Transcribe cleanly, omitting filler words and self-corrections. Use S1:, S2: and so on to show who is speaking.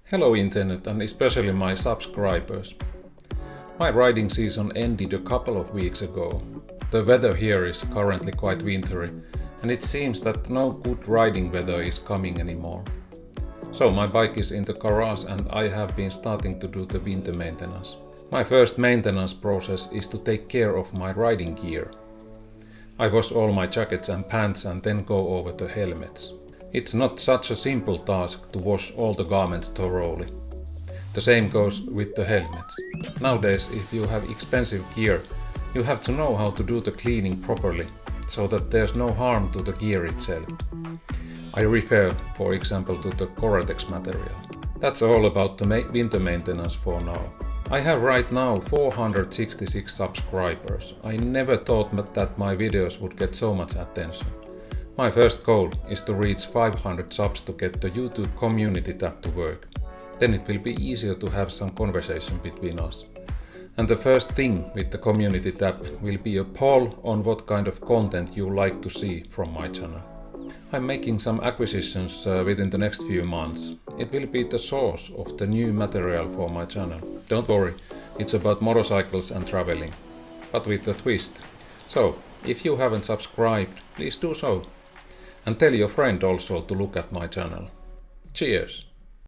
S1: Hello Internet and especially my subscribers. My riding season ended a couple of weeks ago. The weather here is currently quite wintry and it seems that no good riding weather is coming anymore. So my bike is in the garage and I have been starting to do the winter maintenance. My first maintenance process is to take care of my riding gear. I wash all my jackets and pants and then go over the helmets. It's not such a simple task to wash all the garments thoroughly. The same goes with the helmets. Nowadays, if you have expensive gear, you have to know how to do the cleaning properly, so that there's no harm to the gear itself. I refer, for example, to the Gore-Tex material. That's all about the winter maintenance for now. I have right now 466 subscribers. I never thought that my videos would get so much attention. My first goal is to reach 500 subs to get the YouTube community tab to work. Then it will be easier to have some conversation between us. And the first thing with the community tab will be a poll on what kind of content you like to see from my channel. I'm making some acquisitions within the next few months. It will be the source of the new material for my channel. Don't worry, it's about motorcycles and traveling, but with a twist. So, if you haven't subscribed, please do so. And tell your friend also to look at my channel. Cheers!